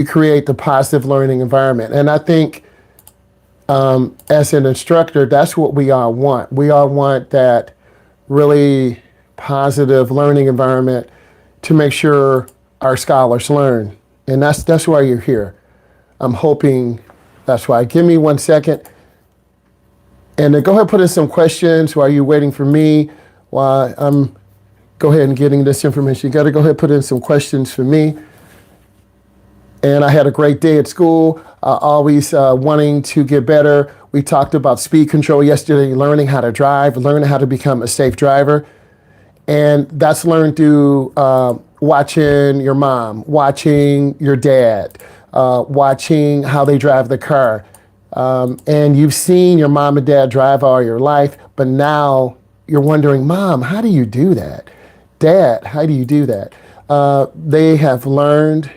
you create the positive learning environment. And I think as an instructor, that's what we all want. We all want that really positive learning environment to make sure our scholars learn. And that's why you're here. I'm hoping that's why. Give me 1 second. And then go ahead and put in some questions while you're waiting for me. While I'm go ahead and getting this information. You got to go ahead and put in some questions for me. And I had a great day at school, always wanting to get better. We talked about speed control yesterday, learning how to drive, learning how to become a safe driver. And that's learned through watching your mom, watching your dad, watching how they drive the car. And you've seen your mom and dad drive all your life, but now you're wondering, Mom, how do you do that? Dad, how do you do that? They have learned.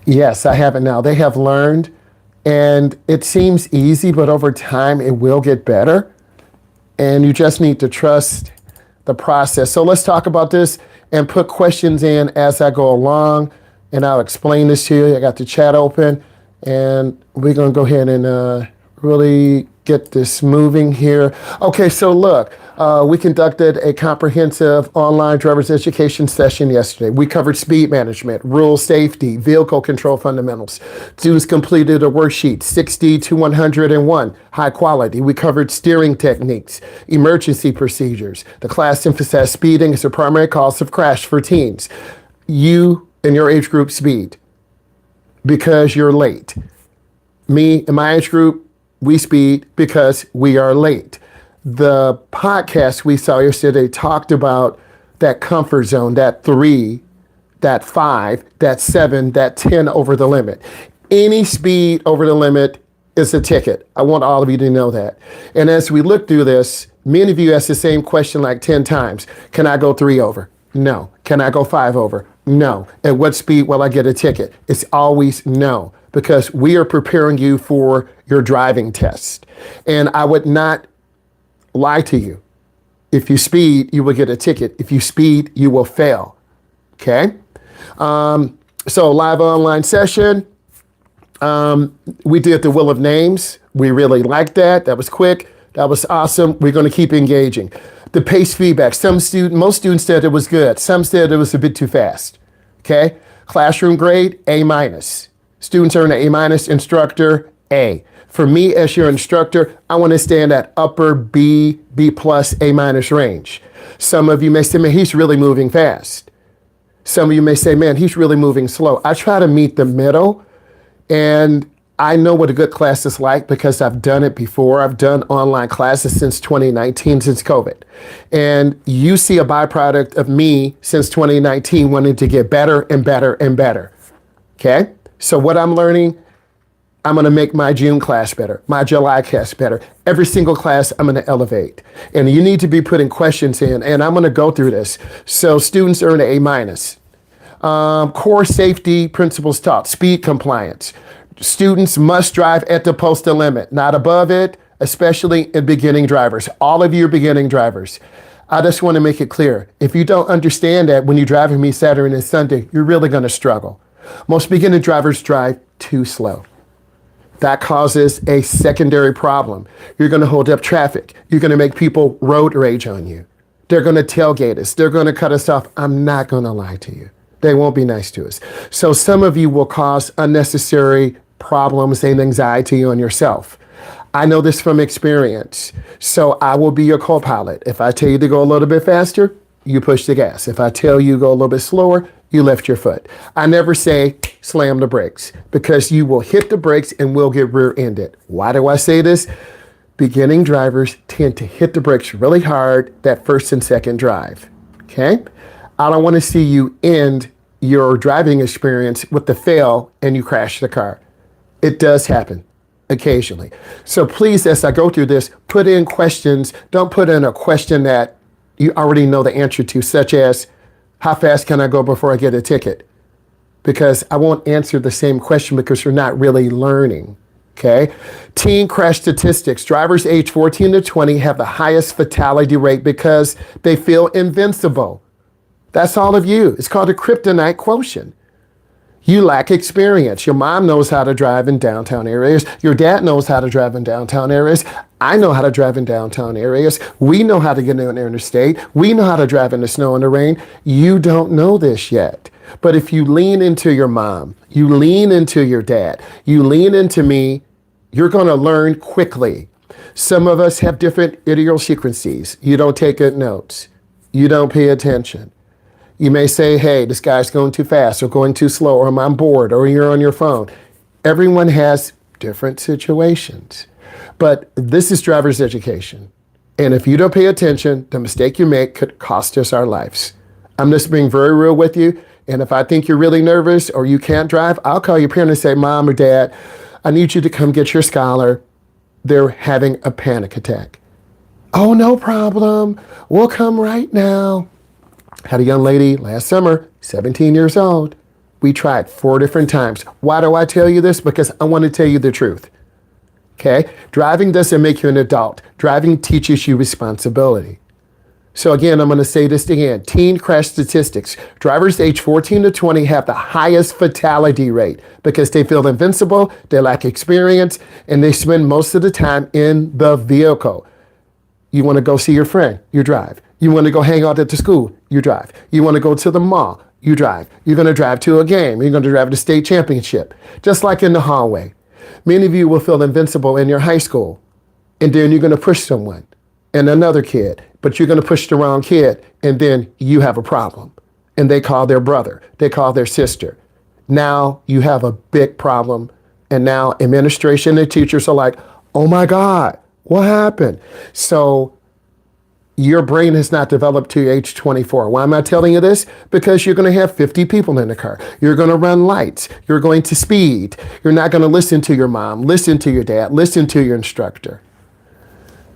Yes, I have it now. They have learned, and it seems easy, but over time it will get better. And you just need to trust the process. So let's talk about this and put questions in as I go along, and I'll explain this to you. I got the chat open, and we're going to go ahead and really get this moving here. Okay, so look, we conducted a comprehensive online driver's education session yesterday. We covered speed management, rule safety, vehicle control fundamentals. Students completed a worksheet, 60 to 101, high quality. We covered steering techniques, emergency procedures. The class emphasized speeding as the primary cause of crash for teens. You and your age group speed because you're late. Me and my age group, we speed because we are late. The podcast we saw yesterday talked about that comfort zone, that 3, that 5, that 7, that 10 over the limit. Any speed over the limit is a ticket. I want all of you to know that. And as we look through this, many of you ask the same question like 10 times. Can I go 3 over? No. Can I go 5 over? No. At what speed will I get a ticket? It's always no, because we are preparing you for your driving test. And I would not lie to you. If you speed, you will get a ticket. If you speed, you will fail. Okay? So live online session. We did the wheel of names. We really liked that. That was quick. That was awesome. We're going to keep engaging. The pace feedback. Most students said it was good. Some said it was a bit too fast. Okay? Classroom grade, A-. Students earn an A-, instructor, A. For me, as your instructor, I want to stay in that upper B, B+, A- range. Some of you may say, man, he's really moving fast. Some of you may say, man, he's really moving slow. I try to meet the middle, and I know what a good class is like because I've done it before. I've done online classes since 2019, since COVID. And you see a byproduct of me since 2019 wanting to get better and better and better. Okay? So what I'm learning, I'm going to make my June class better, my July class better. Every single class, I'm going to elevate. And you need to be putting questions in, and I'm going to go through this. So students earn an A-. Core safety principles taught, speed compliance. Students must drive at the posted limit, not above it, especially in beginning drivers. All of you are beginning drivers. I just want to make it clear. If you don't understand that when you're driving me Saturday and Sunday, you're really going to struggle. Most beginning drivers drive too slow. That causes a secondary problem. You're going to hold up traffic. You're going to make people road rage on you. They're going to tailgate us. They're going to cut us off. I'm not going to lie to you. They won't be nice to us. So some of you will cause unnecessary problems and anxiety on yourself. I know this from experience. So I will be your co-pilot. If I tell you to go a little bit faster, you push the gas. If I tell you go a little bit slower, you lift your foot. I never say slam the brakes because you will hit the brakes and will get rear-ended. Why do I say this? Beginning drivers tend to hit the brakes really hard that first and second drive. Okay? I don't want to see you end your driving experience with the fail and you crash the car. It does happen occasionally. So please, as I go through this, put in questions. Don't put in a question that you already know the answer to, such as, how fast can I go before I get a ticket? Because I won't answer the same question because you're not really learning, okay? Teen crash statistics. Drivers age 14 to 20 have the highest fatality rate because they feel invincible. That's all of you. It's called a kryptonite quotient. You lack experience. Your mom knows how to drive in downtown areas. Your dad knows how to drive in downtown areas. I know how to drive in downtown areas. We know how to get on the interstate. We know how to drive in the snow and the rain. You don't know this yet. But if you lean into your mom, you lean into your dad, you lean into me, you're going to learn quickly. Some of us have different idiosyncrasies. You don't take good notes. You don't pay attention. You may say, hey, this guy's going too fast or going too slow, or I'm on board, or you're on your phone. Everyone has different situations. But this is driver's education. And if you don't pay attention, the mistake you make could cost us our lives. I'm just being very real with you. And if I think you're really nervous or you can't drive, I'll call your parent and say, Mom or Dad, I need you to come get your scholar. They're having a panic attack. Oh, no problem. We'll come right now. Had a young lady last summer, 17 years old. We tried 4 different times. Why do I tell you this? Because I want to tell you the truth. Okay? Driving doesn't make you an adult. Driving teaches you responsibility. So again, I'm going to say this again. Teen crash statistics. Drivers age 14 to 20 have the highest fatality rate because they feel invincible, they lack experience, and they spend most of the time in the vehicle. You want to go see your friend, you drive. You want to go hang out at the school, you drive. You want to go to the mall, you drive. You're going to drive to a game. You're going to drive to the state championship. Just like in the hallway. Many of you will feel invincible in your high school, and then you're going to push someone and another kid, but you're going to push the wrong kid, and then you have a problem. And they call their brother. They call their sister. Now you have a big problem, and now administration and teachers are like, oh my God, what happened? So your brain has not developed to age 24. Why am I telling you this? Because you're going to have 50 people in the car. You're going to run lights. You're going to speed. You're not going to listen to your mom, listen to your dad, listen to your instructor.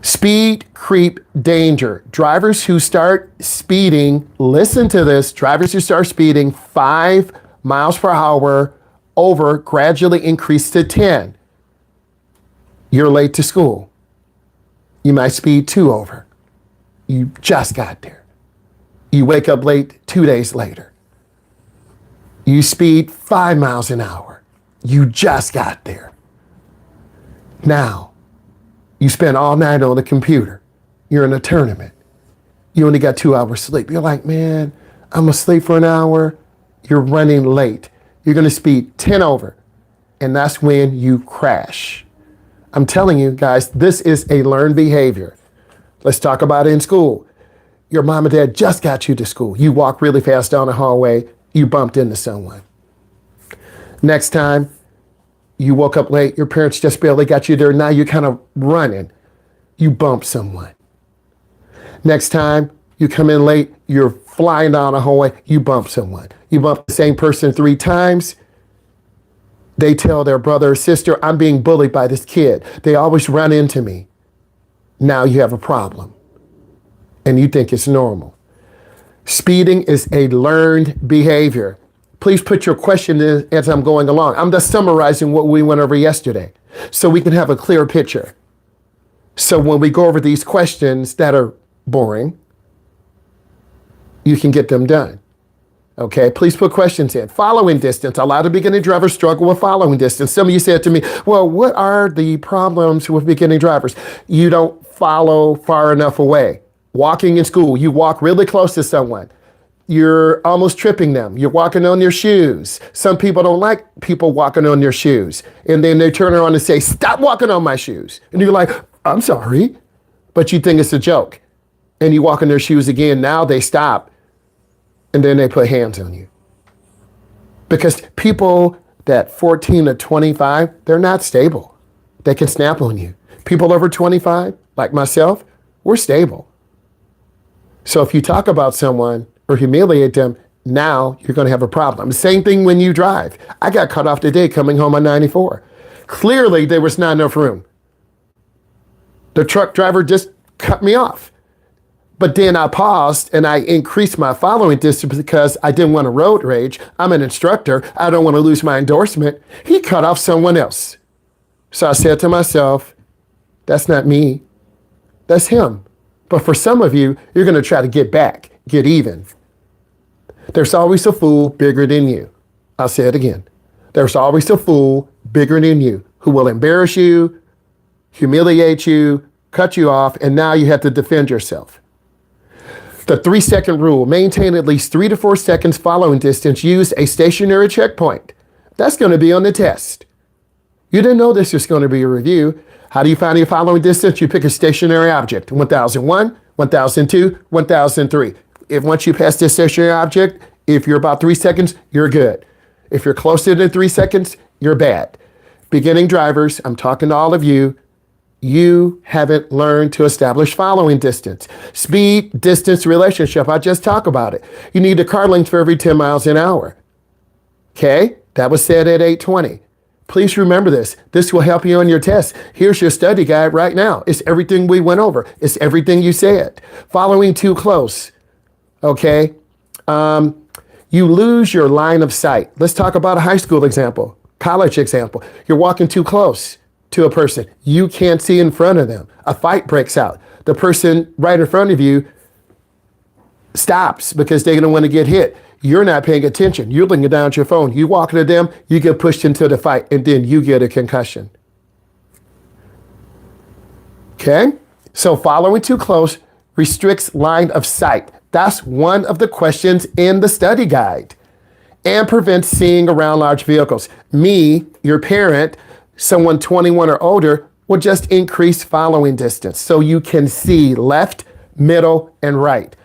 Speed, creep, danger. Drivers who start speeding, listen to this, drivers who start speeding 5 miles per hour over gradually increase to 10. You're late to school. You might speed 2 over. You just got there. You wake up late 2 days later. You speed 5 miles an hour. You just got there. Now, you spend all night on the computer. You're in a tournament. You only got 2 hours sleep. You're like, man, I'm asleep for an hour. You're running late. You're going to speed 10 over. And that's when you crash. I'm telling you guys, this is a learned behavior. Let's talk about it in school. Your mom and dad just got you to school. You walk really fast down the hallway. You bumped into someone. Next time, you woke up late. Your parents just barely got you there. Now you're kind of running. You bump someone. Next time, you come in late. You're flying down the hallway. You bump someone. You bump the same person 3 times. They tell their brother or sister, I'm being bullied by this kid. They always run into me. Now you have a problem, and you think it's normal. Speeding is a learned behavior. Please put your question in as I'm going along. I'm just summarizing what we went over yesterday so we can have a clear picture. So when we go over these questions that are boring, you can get them done. Okay, please put questions in. Following distance. A lot of beginning drivers struggle with following distance. Some of you said to me, well, what are the problems with beginning drivers? You don't follow far enough away. Walking in school, you walk really close to someone. You're almost tripping them. You're walking on their shoes. Some people don't like people walking on their shoes. And then they turn around and say, stop walking on my shoes. And you're like, I'm sorry. But you think it's a joke. And you walk in their shoes again. Now they stop. And then they put hands on you. Because people that 14 to 25, they're not stable. They can snap on you. People over 25, like myself, we're stable. So if you talk about someone or humiliate them, now you're going to have a problem. Same thing when you drive. I got cut off today coming home on 94. Clearly, there was not enough room. The truck driver just cut me off. But then I paused and I increased my following distance because I didn't want to road rage. I'm an instructor. I don't want to lose my endorsement. He cut off someone else. So I said to myself, that's not me. That's him. But for some of you, you're going to try to get back, get even. There's always a fool bigger than you. I'll say it again. There's always a fool bigger than you who will embarrass you, humiliate you, cut you off, and now you have to defend yourself. The 3-second rule: maintain at least 3 to 4 seconds following distance. Use a stationary checkpoint. That's going to be on the test. You didn't know this was going to be a review. How do you find your following distance? You pick a stationary object. 1001, 1002, 1003. If once you pass this stationary object, if you're about 3 seconds, you're good. If you're closer than 3 seconds, you're bad. Beginning drivers, I'm talking to all of you. You haven't learned to establish following distance. Speed, distance, relationship. I just talked about it. You need a car length for every 10 miles an hour. Okay? That was said at 8:20. Please remember this. This will help you on your test. Here's your study guide right now. It's everything we went over. It's everything you said. Following too close. Okay? You lose your line of sight. Let's talk about a high school example, college example. You're walking too close to a person. You can't see in front of them. A fight breaks out. The person right in front of you stops because they're going to want to get hit. You're not paying attention. You're looking down at your phone. You walk into them, you get pushed into the fight, and then you get a concussion. Okay? So following too close restricts line of sight. That's one of the questions in the study guide. And prevents seeing around large vehicles. Me, your parent, someone 21 or older, will just increase following distance so you can see left, middle, and right.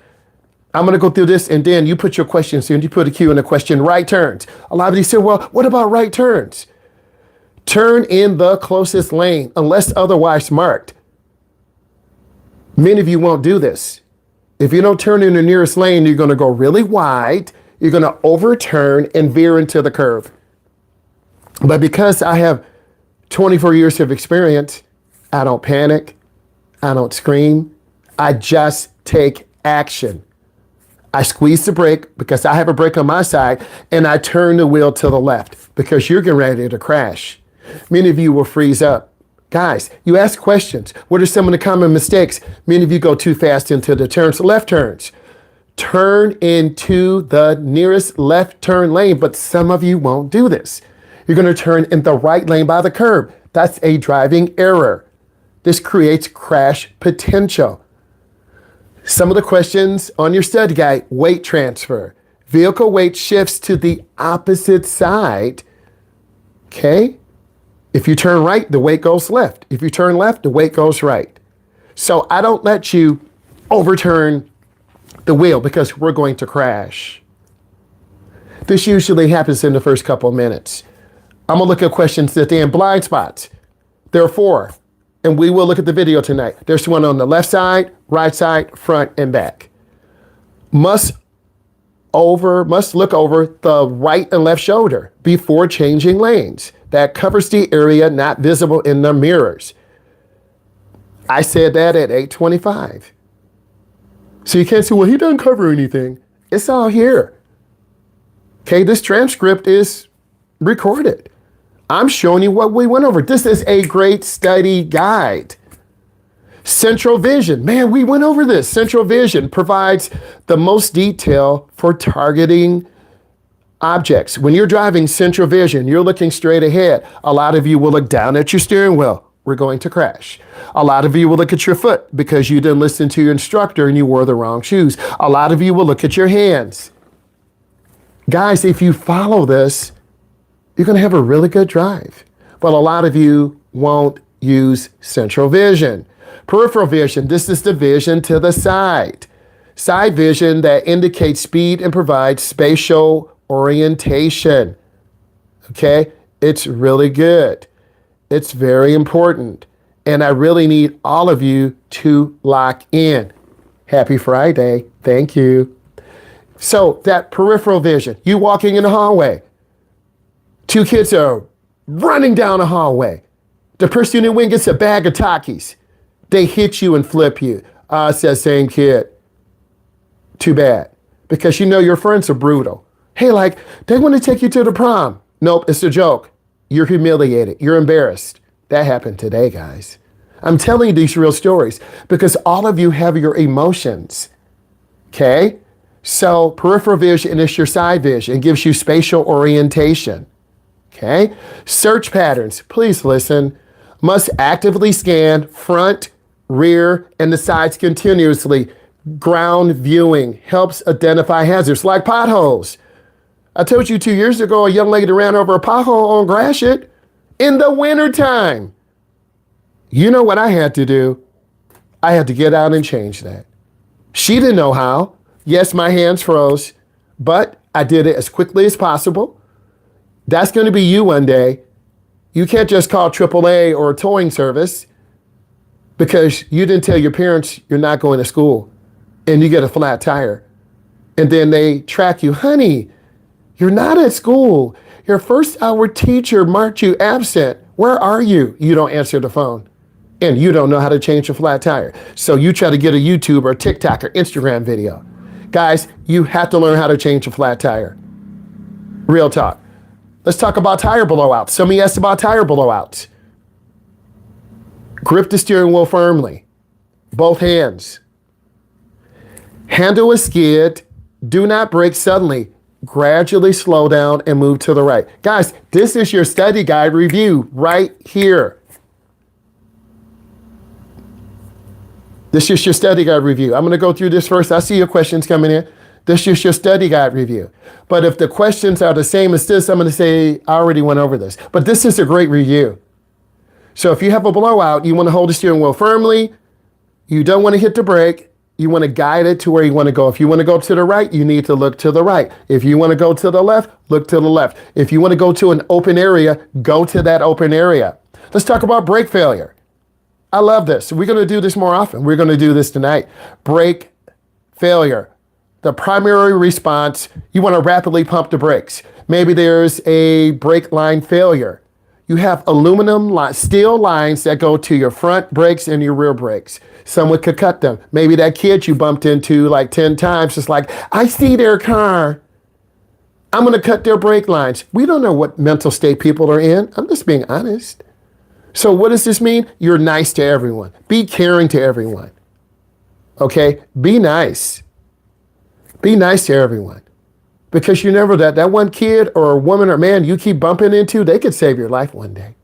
I'm going to go through this, and then you put your questions in. You put a Q in the question: right turns. A lot of you say, well, what about right turns? Turn in the closest lane unless otherwise marked. Many of you won't do this. If you don't turn in the nearest lane, you're going to go really wide. You're going to overturn and veer into the curve. But because I have 24 years of experience, I don't panic. I don't scream. I just take action. I squeeze the brake because I have a brake on my side, and I turn the wheel to the left because you're getting ready to crash. Many of you will freeze up. Guys, you ask questions. What are some of the common mistakes? Many of you go too fast into the turns, left turns. Turn into the nearest left turn lane, but some of you won't do this. You're going to turn in the right lane by the curb. That's a driving error. This creates crash potential. Some of the questions on your study guide: weight transfer. Vehicle weight shifts to the opposite side. Okay? If you turn right, the weight goes left. If you turn left, the weight goes right. So I don't let you overturn the wheel because we're going to crash. This usually happens in the first couple of minutes. I'm going to look at questions at the end. Blind spots. There are 4. And we will look at the video tonight. There's one on the left side, right side, front, and back. Must look over the right and left shoulder before changing lanes. That covers the area not visible in the mirrors. I said that at 8:25. So you can't say, well, he doesn't cover anything. It's all here. Okay, this transcript is recorded. I'm showing you what we went over. This is a great study guide. Central vision. Man, we went over this. Central vision provides the most detail for targeting objects. When you're driving central vision, you're looking straight ahead. A lot of you will look down at your steering wheel. We're going to crash. A lot of you will look at your foot because you didn't listen to your instructor and you wore the wrong shoes. A lot of you will look at your hands. Guys, if you follow this, you're going to have a really good drive. But a lot of you won't use central vision. Peripheral vision, this is the vision to the side. Side vision that indicates speed and provides spatial orientation. Okay? It's really good. It's very important. And I really need all of you to lock in. Happy Friday. Thank you. So that peripheral vision, you walking in the hallway. 2 kids are running down the hallway. The person in the wing gets a bag of Takis. They hit you and flip you. It's that same kid. Too bad. Because you know your friends are brutal. Hey, like, they want to take you to the prom. Nope, it's a joke. You're humiliated. You're embarrassed. That happened today, guys. I'm telling you these real stories because all of you have your emotions. Okay? So peripheral vision is your side vision. It gives you spatial orientation. Okay? Search patterns, please listen, must actively scan front, rear, and the sides continuously. Ground viewing helps identify hazards like potholes. I told you 2 years ago, a young lady ran over a pothole on Gratiot in the wintertime. You know what I had to do? I had to get out and change that. She didn't know how. Yes, my hands froze, but I did it as quickly as possible. That's going to be you one day. You can't just call AAA or a towing service because you didn't tell your parents you're not going to school and you get a flat tire. And then they track you. Honey, you're not at school. Your first hour teacher marked you absent. Where are you? You don't answer the phone. And you don't know how to change a flat tire. So you try to get a YouTube or TikTok or Instagram video. Guys, you have to learn how to change a flat tire. Real talk. Let's talk about tire blowouts. Somebody asked about tire blowouts. Grip the steering wheel firmly. Both hands. Handle a skid. Do not brake suddenly. Gradually slow down and move to the right. Guys, this is your study guide review right here. This is your study guide review. I'm going to go through this first. I see your questions coming in. This is your study guide review. But if the questions are the same as this, I'm going to say, I already went over this. But this is a great review. So if you have a blowout, you want to hold the steering wheel firmly. You don't want to hit the brake. You want to guide it to where you want to go. If you want to go to the right, you need to look to the right. If you want to go to the left, look to the left. If you want to go to an open area, go to that open area. Let's talk about brake failure. I love this. We're going to do this more often. We're going to do this tonight. Brake failure. The primary response, you want to rapidly pump the brakes. Maybe there's a brake line failure. You have steel lines that go to your front brakes and your rear brakes. Someone could cut them. Maybe that kid you bumped into like 10 times is like, I see their car. I'm going to cut their brake lines. We don't know what mental state people are in. I'm just being honest. So what does this mean? You're nice to everyone. Be caring to everyone. Okay? Be nice. Be nice to everyone. Because you never that one kid or a woman or man you keep bumping into, they could save your life one day.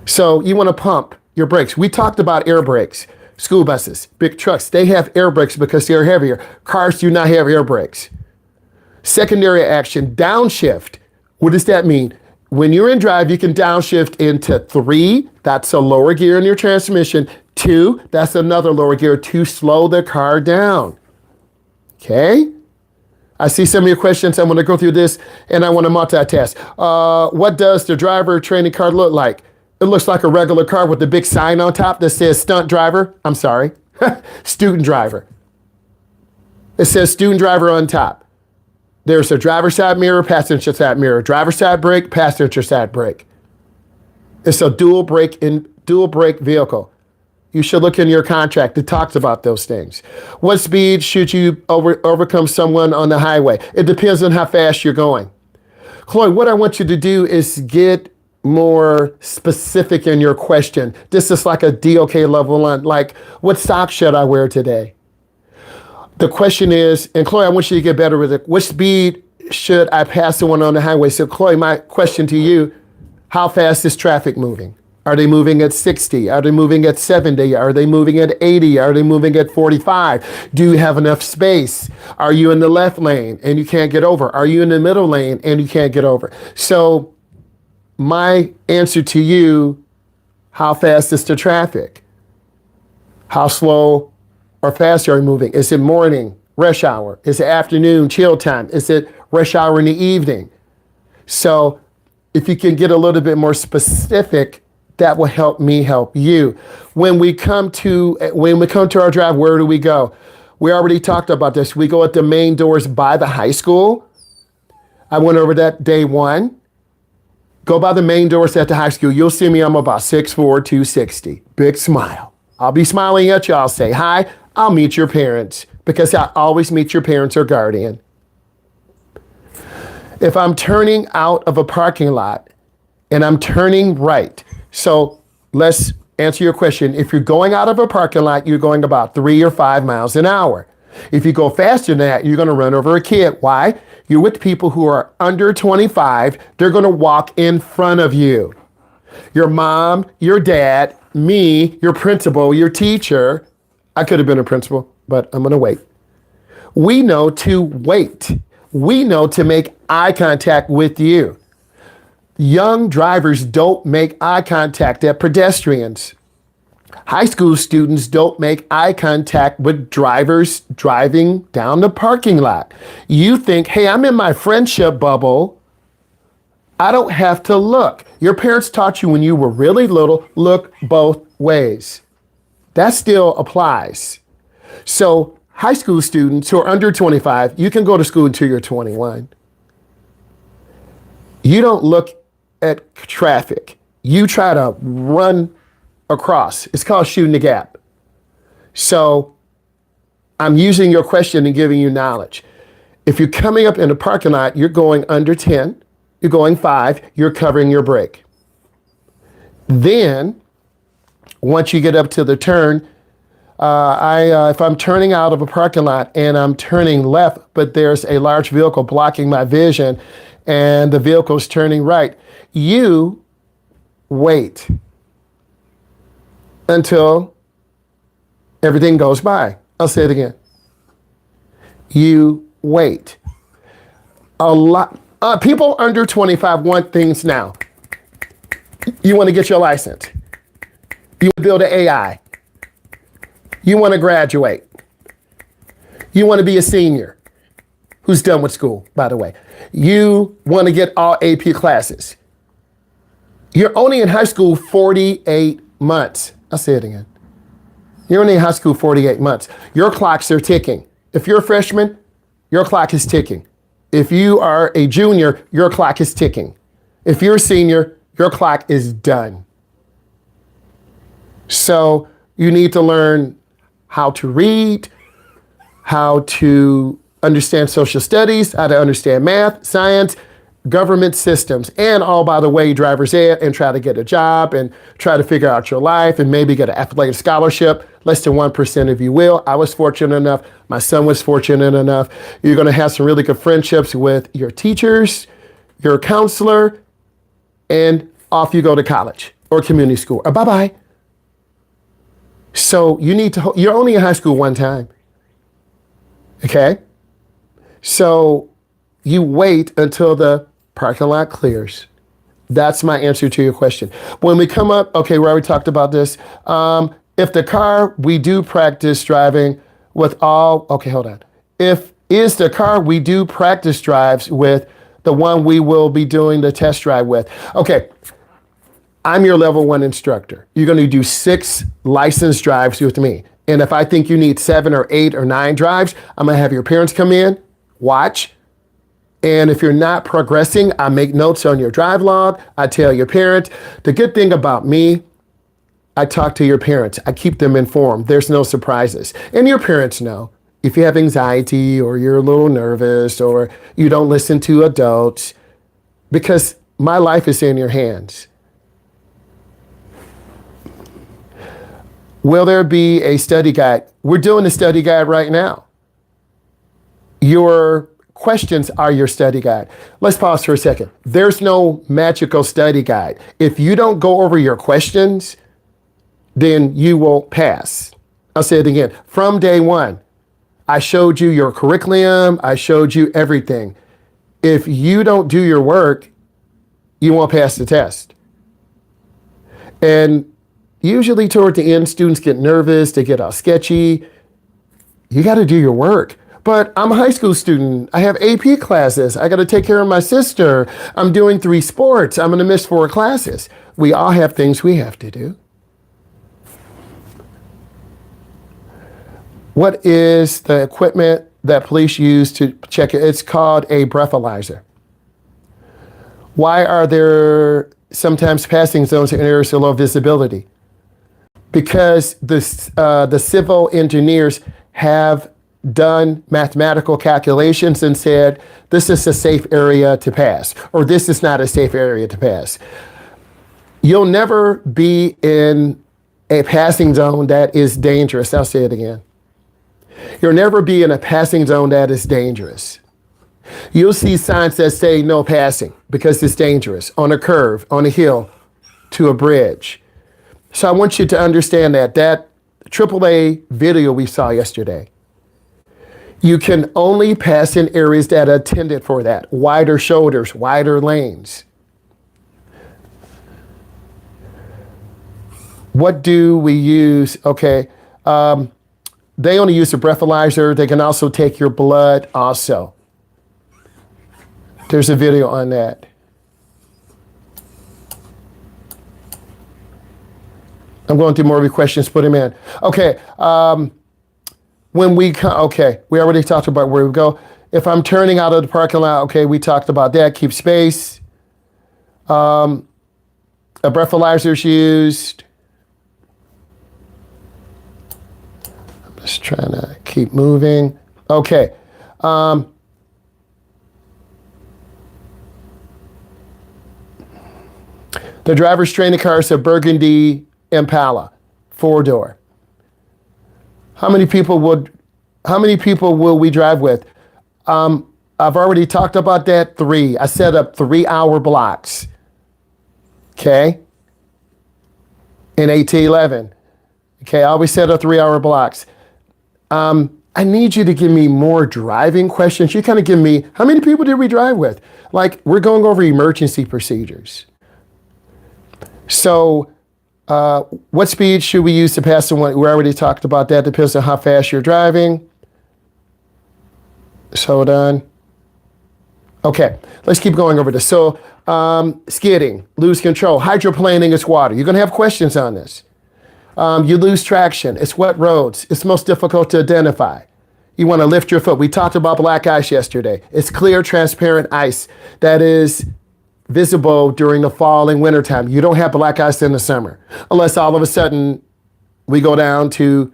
So you want to pump your brakes. We talked about air brakes. School buses, big trucks, they have air brakes because they're heavier. Cars do not have air brakes. Secondary action, downshift. What does that mean? When you're in drive, you can downshift into 3, that's a lower gear in your transmission. 2, that's another lower gear to slow the car down. Okay? I see some of your questions. I'm going to go through this and I want to multitask. What does the driver training card look like? It looks like a regular car with a big sign on top that says stunt driver. I'm sorry, student driver. It says student driver on top. There's a driver's side mirror, passenger side mirror, driver's side brake, passenger side brake. It's a dual brake vehicle. You should look in your contract. It talks about those things. What speed should you overcome someone on the highway? It depends on how fast you're going. Chloe, what I want you to do is get more specific in your question. This is like a DOK level one, like what socks should I wear today? The question is, and Chloe, I want you to get better with it. What speed should I pass someone on the highway? So Chloe, my question to you, how fast is traffic moving? Are they moving at 60? Are they moving at 70? Are they moving at 80? Are they moving at 45? Do you have enough space? Are you in the left lane and you can't get over? Are you in the middle lane and you can't get over? So my answer to you, how fast is the traffic? How slow or fast are you moving? Is it morning, rush hour? Is it afternoon, chill time? Is it rush hour in the evening? So if you can get a little bit more specific, that will help me help you. When we come to our drive, where do we go? We already talked about this. We go at the main doors by the high school. I went over that day one. Go by the main doors at the high school. You'll see me, I'm about 6'4", 260. Big smile. I'll be smiling at you. I'll say hi. I'll meet your parents because I always meet your parents or guardian. If I'm turning out of a parking lot and I'm turning right, so let's answer your question. If you're going out of a parking lot, you're going about 3 or 5 miles an hour. If you go faster than that, you're going to run over a kid. Why? You're with people who are under 25. They're going to walk in front of you. Your mom, your dad, me, your principal, your teacher. I could have been a principal, but I'm going to wait. We know to wait. We know to make eye contact with you. Young drivers don't make eye contact at pedestrians. High school students don't make eye contact with drivers driving down the parking lot. You think, hey, I'm in my friendship bubble. I don't have to look. Your parents taught you when you were really little, look both ways. That still applies. So high school students who are under 25, you can go to school until you're 21. You don't look at traffic. You try to run across. It's called shooting the gap. So I'm using your question and giving you knowledge. If you're coming up in the parking lot, you're going under 10, you're going 5, you're covering your brake. Then, once you get up to the turn, if I'm turning out of a parking lot and I'm turning left, but there's a large vehicle blocking my vision and the vehicle's turning right, you wait until everything goes by. I'll say it again. You wait. A lot. People under 25 want things now. You want to get your license. You want to build an AI. You want to graduate. You want to be a senior who's done with school, by the way. You want to get all AP classes. You're only in high school 48 months. I'll say it again. You're only in high school 48 months. Your clocks are ticking. If you're a freshman, your clock is ticking. If you are a junior, your clock is ticking. If you're a senior, your clock is done. So you need to learn how to read, how to understand social studies, how to understand math, science, government systems, and all, by the way, driver's ed, and try to get a job and try to figure out your life and maybe get an athletic scholarship. Less than 1% of you will. I was fortunate enough. My son was fortunate enough. You're going to have some really good friendships with your teachers, your counselor, and off you go to college or community school. Or bye-bye. So you need to, you're only in high school one time. Okay? So you wait until the parking lot clears. That's my answer to your question. When we come up, okay, we already talked about this. If the car we do practice driving with all, okay, hold on. Is the car we do practice drives with the one we will be doing the test drive with? Okay, I'm your level 1 instructor. You're going to do 6 licensed drives with me. And if I think you need 7 or 8 or 9 drives, I'm going to have your parents come in, watch. And if you're not progressing, I make notes on your drive log. I tell your parent. The good thing about me, I talk to your parents. I keep them informed. There's no surprises. And your parents know. If you have anxiety or you're a little nervous or you don't listen to adults, because my life is in your hands. Will there be a study guide? We're doing a study guide right now. Your questions are your study guide. Let's pause for a second. There's no magical study guide. If you don't go over your questions, then you won't pass. I'll say it again. From day one, I showed you your curriculum. I showed you everything. If you don't do your work, you won't pass the test. And usually toward the end, students get nervous, they get all sketchy. You got to do your work. But I'm a high school student. I have AP classes. I got to take care of my sister. I'm doing 3 sports. I'm going to miss 4 classes. We all have things we have to do. What is the equipment that police use to check it? It's called a breathalyzer. Why are there sometimes passing zones in areas of low visibility? Because the civil engineers have done mathematical calculations and said, this is a safe area to pass, or this is not a safe area to pass. You'll never be in a passing zone that is dangerous. I'll say it again. You'll never be in a passing zone that is dangerous. You'll see signs that say no passing because it's dangerous, on a curve, on a hill, to a bridge. So I want you to understand that AAA video we saw yesterday, you can only pass in areas that are intended for that. Wider shoulders, wider lanes. What do we use? Okay, they only use a breathalyzer. They can also take your blood also. There's a video on that. I'm going through more of your questions, put them in. Okay, okay, we already talked about where we go. If I'm turning out of the parking lot, okay, we talked about that. Keep space. A breathalyzer is used. I'm just trying to keep moving. Okay. The driver's training car is a burgundy Impala, 4-door. How many people will we drive with? I've already talked about that. 3. I set up 3-hour blocks. Okay. In AT11. Okay, I always set up 3-hour blocks. I need you to give me more driving questions. You kind of give me, how many people did we drive with? Like, we're going over emergency procedures. So, what speed should we use to pass the one? We already talked about that. Depends on how fast you're driving. So hold on. Okay, let's keep going over this. So, skidding, lose control, hydroplaning is water. You're going to have questions on this. You lose traction. It's wet roads. It's most difficult to identify. You want to lift your foot. We talked about black ice yesterday. It's clear, transparent ice that is visible during the fall and winter time. You don't have black ice in the summer, unless all of a sudden we go down to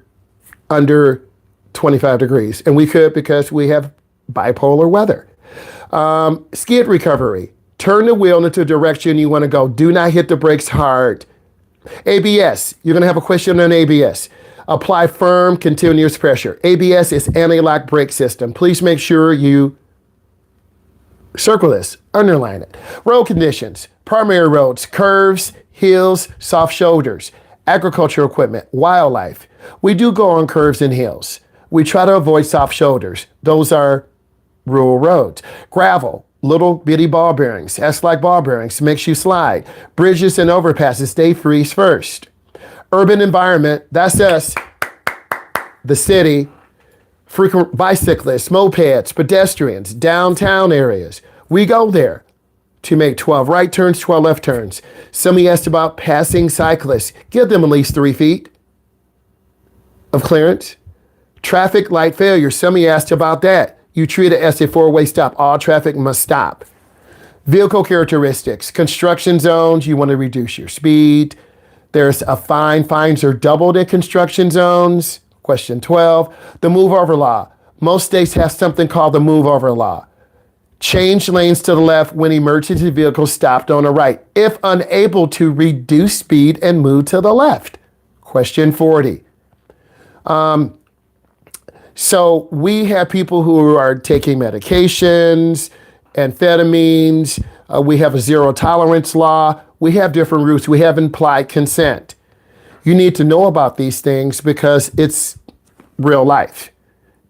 under 25 degrees. And we could because we have bipolar weather. Skid recovery. Turn the wheel into the direction you want to go. Do not hit the brakes hard. ABS. You're going to have a question on ABS. Apply firm, continuous pressure. ABS is anti-lock brake system. Please make sure you circle this, underline it. Road conditions, primary roads, curves, hills, soft shoulders, agricultural equipment, wildlife. We do go on curves and hills. We try to avoid soft shoulders. Those are rural roads. Gravel, little bitty ball bearings, S-like ball bearings, makes you slide. Bridges and overpasses, they freeze first. Urban environment, that's us, the city. Frequent bicyclists, mopeds, pedestrians, downtown areas. We go there to make 12 right turns, 12 left turns. Somebody asked about passing cyclists. Give them at least 3 feet of clearance. Traffic light failure. Somebody asked about that. You treat it as a 4-way stop. All traffic must stop. Vehicle characteristics. Construction zones, you want to reduce your speed. There's a fine. Fines are doubled in construction zones. Question 12, the move over law. Most states have something called the move over law. Change lanes to the left when emergency vehicles stopped on the right, if unable to reduce speed and move to the left. Question 40. So we have people who are taking medications, amphetamines. We have a zero tolerance law. We have different routes. We have implied consent. You need to know about these things because it's real life.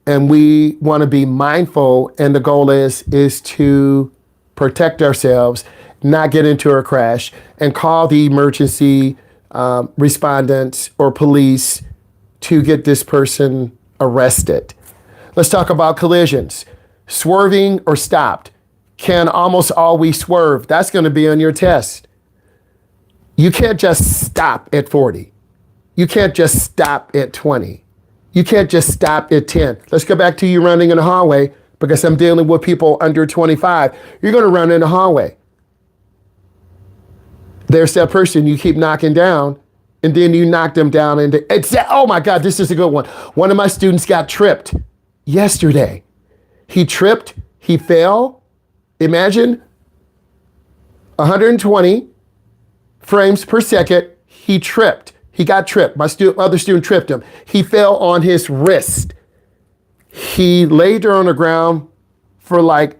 And we want to be mindful, and the goal is to protect ourselves, not get into a crash, and call the emergency respondents or police to get this person arrested. Let's talk about collisions. Swerving or stopped. Can almost always swerve. That's going to be on your test. You can't just stop at 40. You can't just stop at 20. You can't just stop at 10. Let's go back to you running in the hallway because I'm dealing with people under 25. You're going to run in the hallway. There's that person you keep knocking down, and then you knock them down. Oh my God, this is a good one. One of my students got tripped yesterday. He tripped, he fell. Imagine 120 frames per second. He tripped. He got tripped. My other student tripped him. He fell on his wrist. He laid there on the ground for like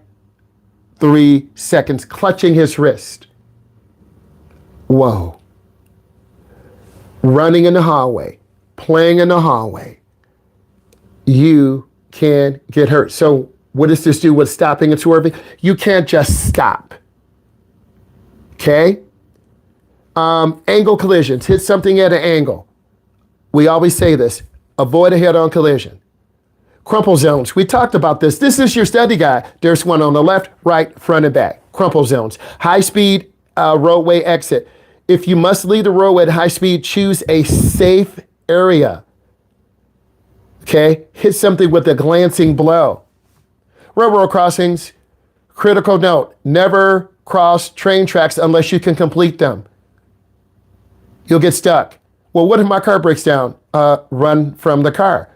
3 seconds, clutching his wrist. Whoa. Running in the hallway, playing in the hallway. You can get hurt. So what does this do with stopping and swerving? You can't just stop. Okay? Angle collisions. Hit something at an angle. We always say this. Avoid a head-on collision. Crumple zones. We talked about this. This is your study guide. There's one on the left, right, front, and back. Crumple zones. High-speed roadway exit. If you must leave the roadway at high speed, choose a safe area. Okay? Hit something with a glancing blow. Railroad crossings. Critical note. Never cross train tracks unless you can complete them. You'll get stuck. Well, what if my car breaks down? Run from the car.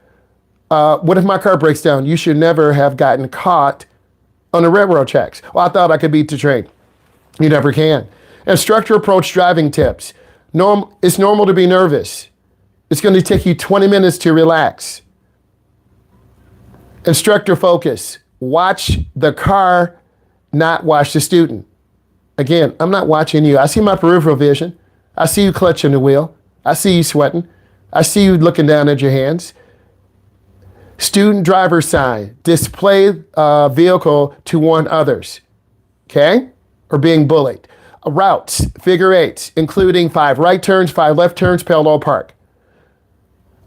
What if my car breaks down? You should never have gotten caught on the railroad tracks. Well, I thought I could beat the train. You never can. Instructor approach driving tips. It's normal to be nervous. It's going to take you 20 minutes to relax. Instructor focus. Watch the car, not watch the student. Again, I'm not watching you. I see my peripheral vision. I see you clutching the wheel. I see you sweating. I see you looking down at your hands. Student driver sign. Display vehicle to warn others. Okay? Or being bullied. Routes, figure eights, including 5 right turns, 5 left turns, parallel park.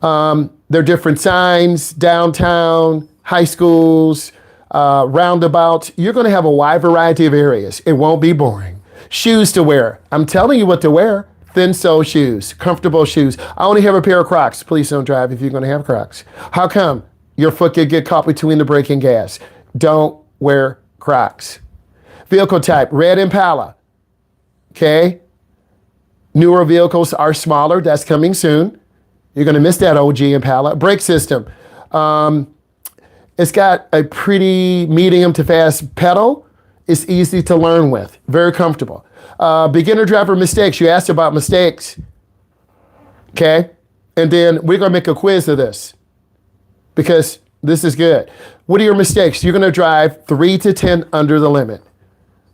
There are different signs, downtown, high schools, roundabouts. You're going to have a wide variety of areas. It won't be boring. Shoes to wear. I'm telling you what to wear. Thin sole shoes, comfortable shoes. I only have a pair of Crocs. Please don't drive if you're going to have Crocs. How come? Your foot could get caught between the brake and gas. Don't wear Crocs. Vehicle type, red Impala. Okay? Newer vehicles are smaller. That's coming soon. You're going to miss that OG Impala. Brake system. It's got a pretty medium to fast pedal. It's easy to learn with. Very comfortable. Beginner driver mistakes. You asked about mistakes. Okay? And then we're going to make a quiz of this because this is good. What are your mistakes? You're going to drive 3 to 10 under the limit,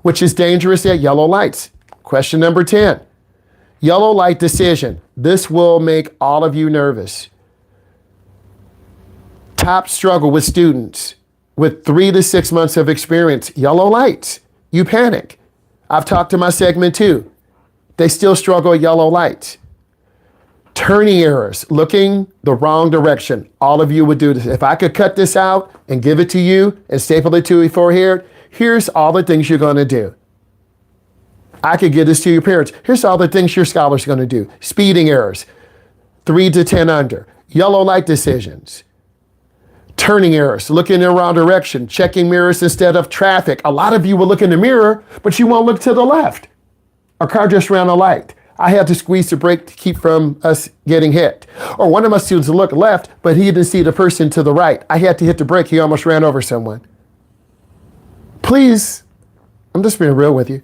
which is dangerous at yellow lights. Question number 10. Yellow light decision. This will make all of you nervous. Top struggle with students with 3 to 6 months of experience. Yellow lights. You panic. I've talked to my segment 2. They still struggle with yellow lights. Turning errors. Looking the wrong direction. All of you would do this. If I could cut this out and give it to you and staple it to your forehead, here's all the things you're going to do. I could give this to your parents. Here's all the things your scholar's going to do. Speeding errors, 3 to 10 under. Yellow light decisions. Turning errors, looking in the wrong direction, checking mirrors instead of traffic. A lot of you will look in the mirror, but you won't look to the left. A car just ran a light. I had to squeeze the brake to keep from us getting hit. Or one of my students looked left, but he didn't see the person to the right. I had to hit the brake. He almost ran over someone. Please, I'm just being real with you.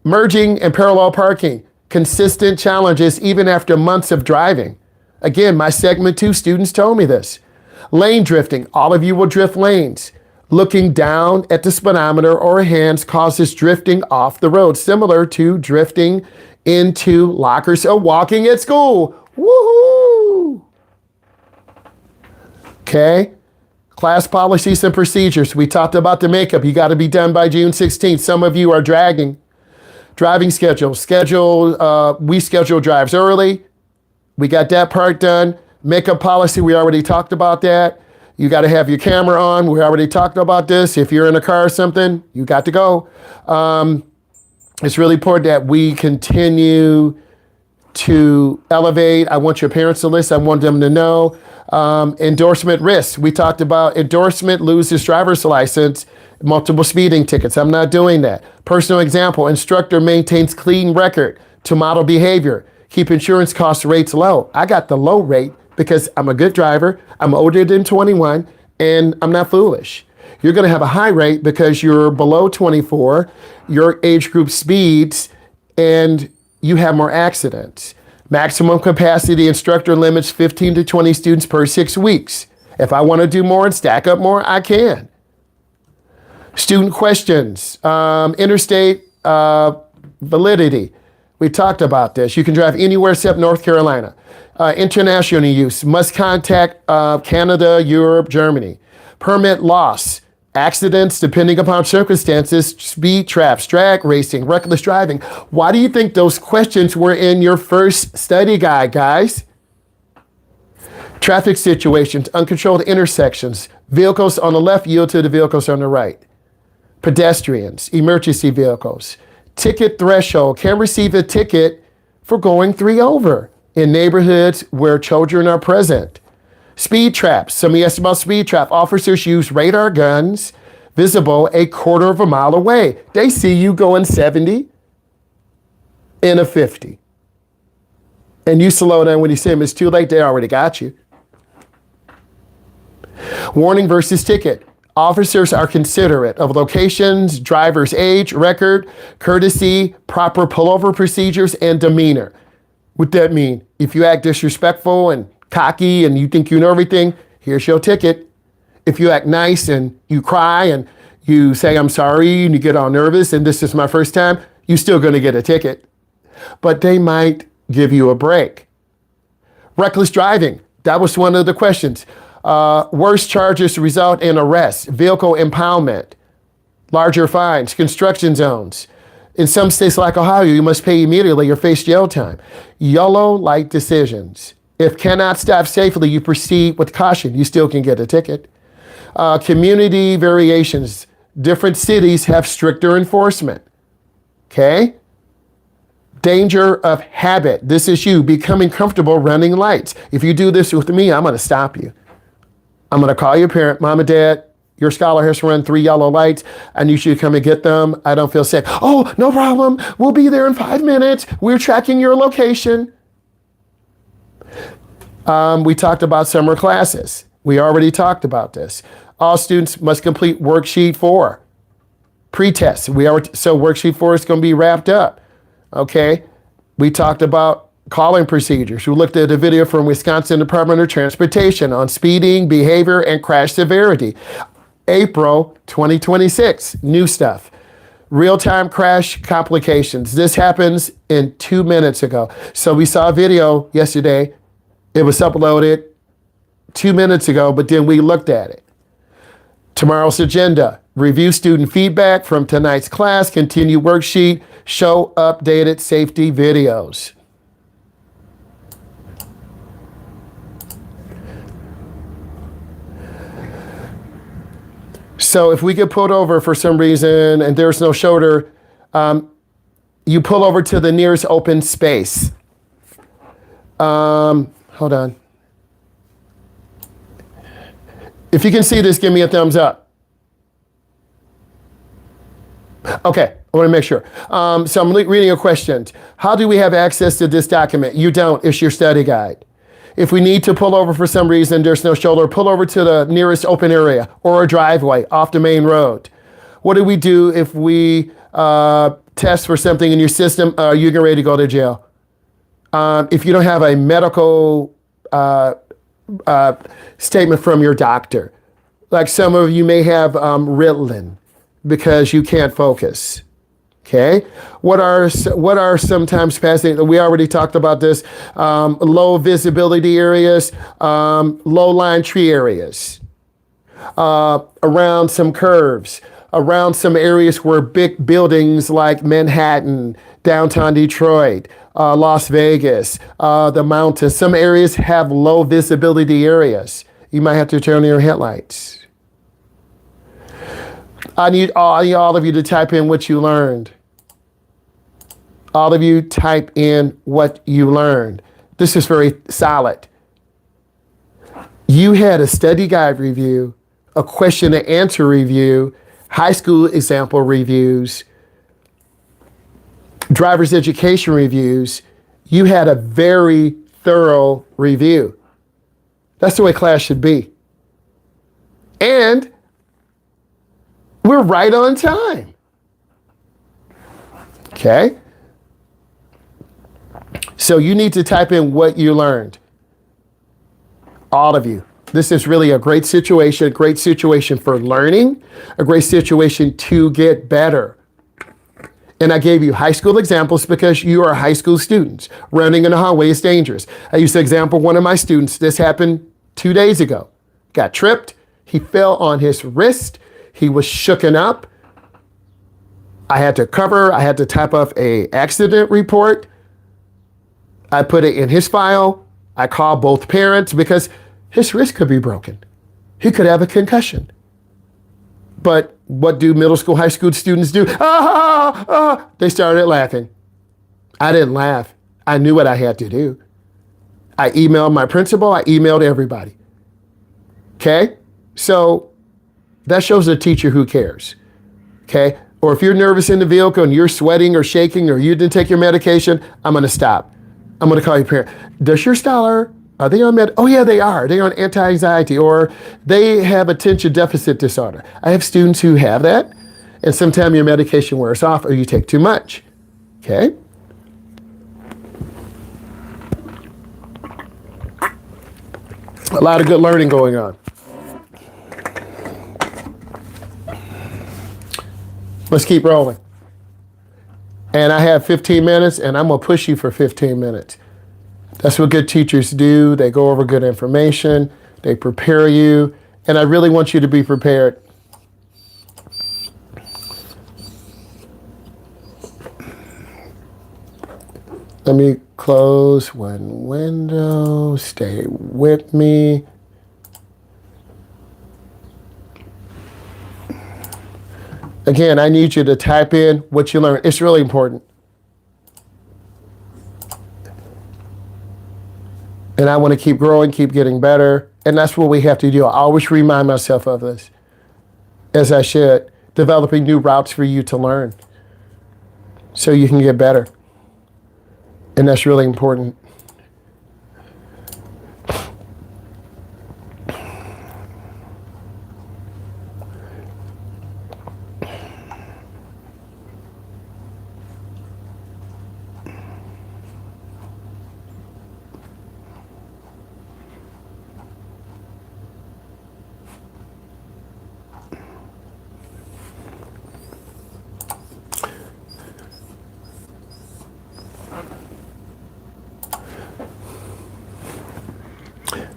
Merging and parallel parking, consistent challenges even after months of driving. Again, my segment 2 students told me this. Lane drifting, all of you will drift lanes. Looking down at the speedometer or hands causes drifting off the road, similar to drifting into lockers or walking at school. Woohoo! Okay. Class policies and procedures. We talked about the makeup. You got to be done by June 16th. Some of you are dragging. Driving schedule. We schedule drives early. We got that part done. Makeup policy, we already talked about that. You got to have your camera on. We already talked about this. If you're in a car or something, you got to go. It's really important that we continue to elevate. I want your parents to listen. I want them to know. Endorsement risks. We talked about endorsement loses driver's license, multiple speeding tickets. I'm not doing that. Personal example, instructor maintains clean record to model behavior. Keep insurance cost rates low. I got the low rate because I'm a good driver. I'm older than 21 and I'm not foolish. You're going to have a high rate because you're below 24, your age group speeds, and you have more accidents. Maximum capacity instructor limits 15 to 20 students per 6 weeks. If I want to do more and stack up more, I can. Student questions, interstate validity. We talked about this. You can drive anywhere except North Carolina. International use, must contact Canada, Europe, Germany. Permit loss, accidents depending upon circumstances, speed traps, drag racing, reckless driving. Why do you think those questions were in your first study guide, guys? Traffic situations, uncontrolled intersections, vehicles on the left yield to the vehicles on the right. Pedestrians, emergency vehicles. Ticket threshold, can receive a ticket for going 3 over in neighborhoods where children are present. Speed traps, somebody asked about speed trap. Officers use radar guns visible a quarter of a mile away. They see you going 70 in a 50. And you slow down when you see them. It's too late, they already got you. Warning versus ticket. Officers are considerate of locations, driver's age, record, courtesy, proper pullover procedures, and demeanor. What that mean? If you act disrespectful and cocky and you think you know everything, here's your ticket. If you act nice and you cry and you say, I'm sorry, and you get all nervous and this is my first time, you're still going to get a ticket. But they might give you a break. Reckless driving. That was one of the questions. Worse charges result in arrest, vehicle impoundment, larger fines, construction zones. In some states like Ohio, you must pay immediately or face jail time. Yellow light decisions. If cannot stop safely, you proceed with caution. You still can get a ticket. Community variations. Different cities have stricter enforcement. Okay? Danger of habit. This is you becoming comfortable running lights. If you do this with me, I'm going to stop you. I'm going to call your parent, mom and dad, your scholar has run 3 yellow lights. I need you to come and get them. I don't feel safe. Oh, no problem. We'll be there in 5 minutes. We're tracking your location. We talked about summer classes. We already talked about this. All students must complete worksheet 4. Pre-test. So worksheet 4 is going to be wrapped up. Okay. We talked about calling procedures. We looked at a video from Wisconsin Department of Transportation on speeding, behavior, and crash severity. April 2026, new stuff. Real-time crash complications. This happens in 2 minutes ago. So we saw a video yesterday. It was uploaded 2 minutes ago, but then we looked at it. Tomorrow's agenda. Review student feedback from tonight's class, continue worksheet, show updated safety videos. So if we get pulled over for some reason and there's no shoulder, you pull over to the nearest open space. Hold on. If you can see this, give me a thumbs up. Okay, I want to make sure. So I'm reading your questions. How do we have access to this document? You don't. It's your study guide. If we need to pull over for some reason, there's no shoulder, pull over to the nearest open area or a driveway off the main road. What do we do if we test for something in your system? You get ready to go to jail. If you don't have a medical statement from your doctor, like some of you may have Ritalin because you can't focus. Okay, what are sometimes passing? We already talked about this. Low visibility areas, low lying tree areas, around some curves, around some areas where big buildings like Manhattan, downtown Detroit, Las Vegas, the mountains. Some areas have low visibility areas. You might have to turn on your headlights. I need all of you to type in what you learned. All of you type in what you learned. This is very solid. You had a study guide review, a question and answer review, high school example reviews, driver's education reviews. You had a very thorough review. That's the way class should be. And we're right on time. Okay? So you need to type in what you learned. All of you. This is really a great situation for learning, a great situation to get better. And I gave you high school examples because you are high school students. Running in the hallway is dangerous. I used to example one of my students. This happened 2 days ago. Got tripped. He fell on his wrist. He was shooken up. I had to type up a accident report. I put it in his file. I called both parents because his wrist could be broken. He could have a concussion. But what do middle school, high school students do? They started laughing. I didn't laugh. I knew what I had to do. I emailed my principal. I emailed everybody. Okay? So that shows a teacher who cares. Okay? Or if you're nervous in the vehicle and you're sweating or shaking or you didn't take your medication, I'm going to stop. I'm going to call your parent. Does your scholar, are they on Oh, yeah, they are. They're on anti-anxiety or they have attention deficit disorder. I have students who have that, and sometimes your medication wears off or you take too much. Okay? A lot of good learning going on. Let's keep rolling. And I have 15 minutes, and I'm going to push you for 15 minutes. That's what good teachers do. They go over good information. They prepare you. And I really want you to be prepared. Let me close one window. Stay with me. Again, I need you to type in what you learned. It's really important. And I want to keep growing, keep getting better. And that's what we have to do. I always remind myself of this, as I should, developing new routes for you to learn so you can get better. And that's really important.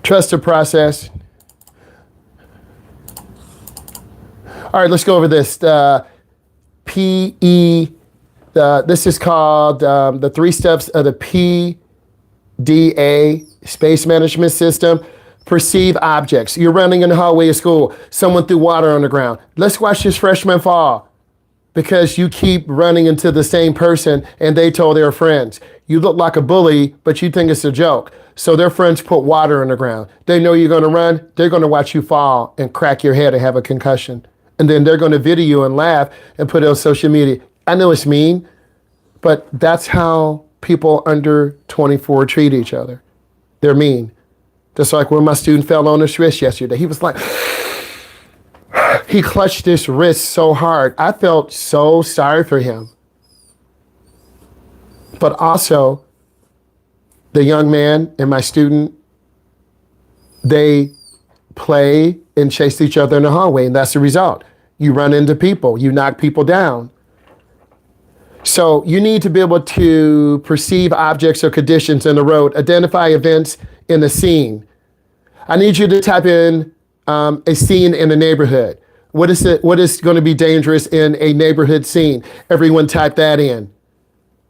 Trust the process. All right, let's go over this. This is called the 3 steps of the PDA, Space Management System. Perceive objects. You're running in the hallway of school. Someone threw water on the ground. Let's watch this freshman fall because you keep running into the same person and they told their friends. You look like a bully, but you think it's a joke. So their friends put water on the ground. They know you're going to run. They're going to watch you fall and crack your head and have a concussion. And then they're going to video you and laugh and put it on social media. I know it's mean, but that's how people under 24 treat each other. They're mean. Just like when my student fell on his wrist yesterday. He was like, he clutched his wrist so hard. I felt so sorry for him. But also, the young man and my student, they play and chase each other in the hallway, and that's the result. You run into people, you knock people down. So you need to be able to perceive objects or conditions in the road, identify events in the scene. I need you to type in a scene in the neighborhood. What is going to be dangerous in a neighborhood scene? Everyone type that in.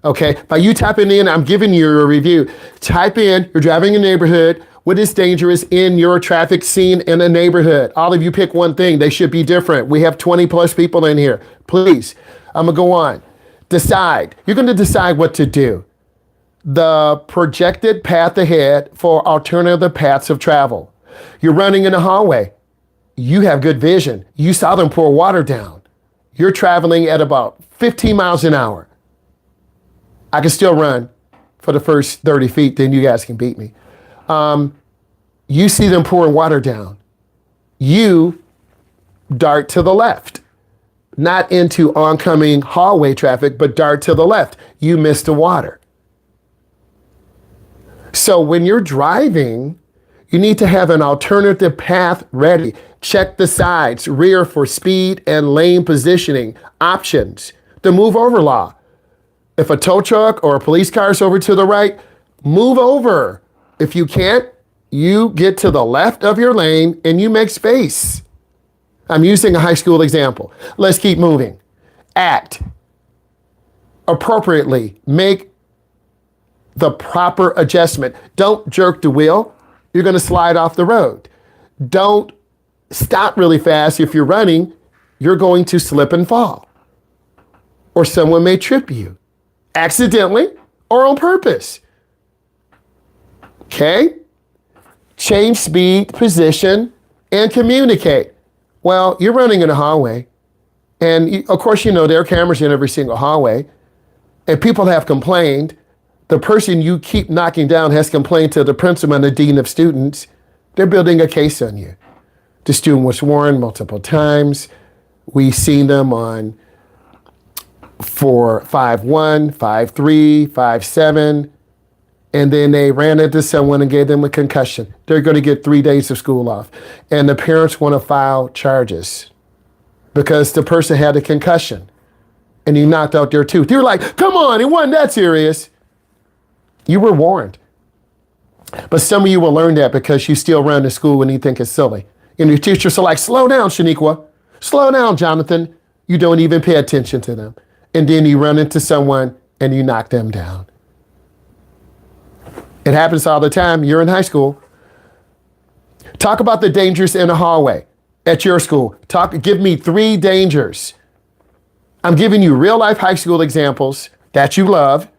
Okay, by you typing in, I'm giving you a review. Type in, you're driving in a neighborhood. What is dangerous in your traffic scene in a neighborhood? All of you pick one thing. They should be different. We have 20 plus people in here. Please, I'm gonna go on. Decide. You're gonna decide what to do. The projected path ahead for alternative paths of travel. You're running in a hallway. You have good vision. You saw them pour water down. You're traveling at about 15 miles an hour. I can still run for the first 30 feet, then you guys can beat me. You see them pouring water down. You dart to the left, not into oncoming hallway traffic, but dart to the left. You miss the water. So when you're driving, You need to have an alternative path ready. Check the sides, rear for speed and lane positioning. Options. The move over law. If a tow truck or a police car is over to the right, move over. If you can't, you get to the left of your lane and you make space. I'm using a high school example. Let's keep moving. Act appropriately. Make the proper adjustment. Don't jerk the wheel. You're going to slide off the road. Don't stop really fast. If you're running, you're going to slip and fall. Or someone may trip you accidentally or on purpose. Okay? Change speed, position, and communicate. Well, you're running in a hallway. And of course, you know, there are cameras in every single hallway. And people have complained. The person you keep knocking down has complained to the principal and the dean of students. They're building a case on you. The student was warned multiple times. We've seen them on 451, 53, 57, and then they ran into someone and gave them a concussion. They're going to get 3 days of school off. And the parents want to file charges because the person had a concussion and he knocked out their tooth. You're like, come on, it wasn't that serious. You were warned. But some of you will learn that because you still run to school and you think it's silly. And your teachers are like, slow down, Shaniqua. Slow down, Jonathan. You don't even pay attention to them. And then you run into someone and you knock them down. It happens all the time. You're in high school. Talk about the dangers in the hallway at your school. Give me 3 dangers. I'm giving you real life high school examples that you love.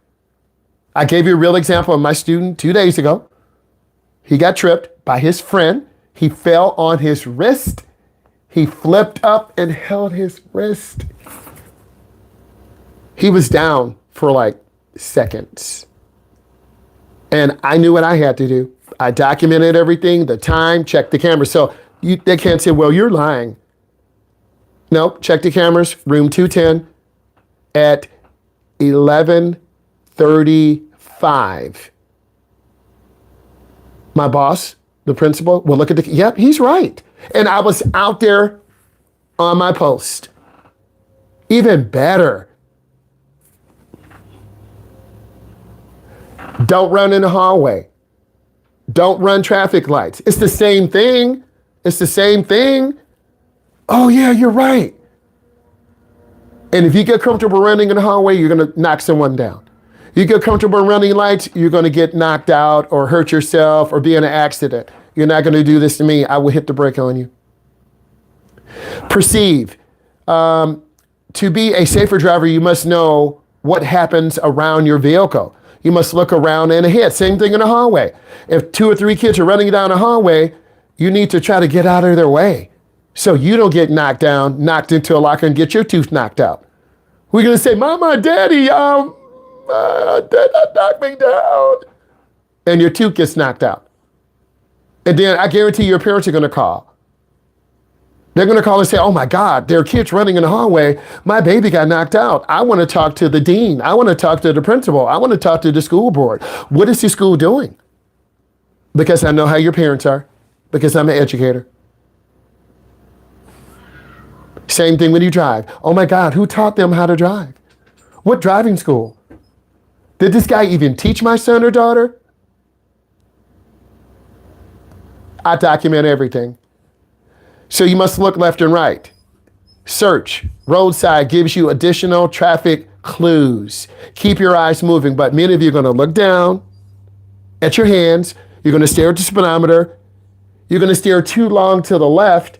I gave you a real example of my student 2 days ago. He got tripped by his friend. He fell on his wrist. He flipped up and held his wrist. He was down for like seconds. And I knew what I had to do. I documented everything, the time, checked the cameras. So they can't say, well, you're lying. No, check the cameras, room 210 at 11:35. My boss, the principal, will look at yep, he's right. And I was out there on my post. Even better. Don't run in the hallway. Don't run traffic lights. It's the same thing. It's the same thing. Oh yeah, you're right. And if you get comfortable running in the hallway, you're going to knock someone down. You get comfortable running lights, you're going to get knocked out or hurt yourself or be in an accident. You're not going to do this to me. I will hit the brake on you. Perceive. To be a safer driver, you must know what happens around your vehicle. You must look around and ahead. Same thing in the hallway. If 2 or 3 kids are running down a hallway, you need to try to get out of their way so you don't get knocked down, knocked into a locker and get your tooth knocked out. We're going to say, Mama, Daddy, Dad knocked me down. And your tooth gets knocked out. And then I guarantee your parents are going to call. They're going to call and say, oh my God, there are kids running in the hallway. My baby got knocked out. I want to talk to the dean. I want to talk to the principal. I want to talk to the school board. What is the school doing? Because I know how your parents are. Because I'm an educator. Same thing when you drive. Oh my God, who taught them how to drive? What driving school? Did this guy even teach my son or daughter? I document everything. So you must look left and right. Search. Roadside gives you additional traffic clues. Keep your eyes moving, but many of you are going to look down at your hands. You're going to stare at the speedometer. You're going to stare too long to the left,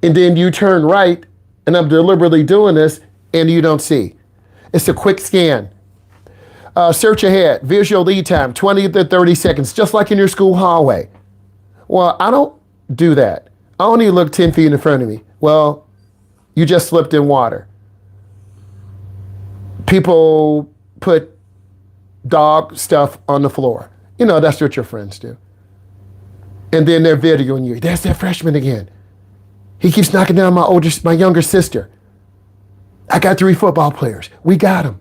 and then you turn right, and I'm deliberately doing this, and you don't see. It's a quick scan. Search ahead. Visual lead time, 20 to 30 seconds, just like in your school hallway. Well, I don't do that. I only look 10 feet in front of me. Well, you just slipped in water. People put dog stuff on the floor. You know, that's what your friends do. And then they're videoing you. There's that freshman again. He keeps knocking down my younger sister. I got 3 football players. We got them.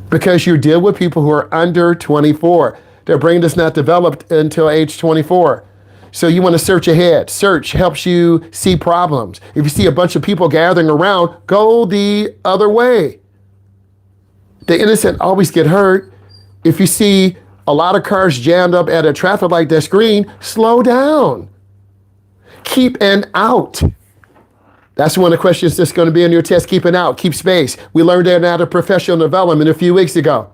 Because you deal with people who are under 24. Their brain is not developed until age 24. So you want to search ahead. Search helps you see problems. If you see a bunch of people gathering around, go the other way. The innocent always get hurt. If you see a lot of cars jammed up at a traffic light that's green, slow down. Keep an out. That's one of the questions that's going to be in your test. Keep an out. Keep space. We learned that out of professional development a few weeks ago.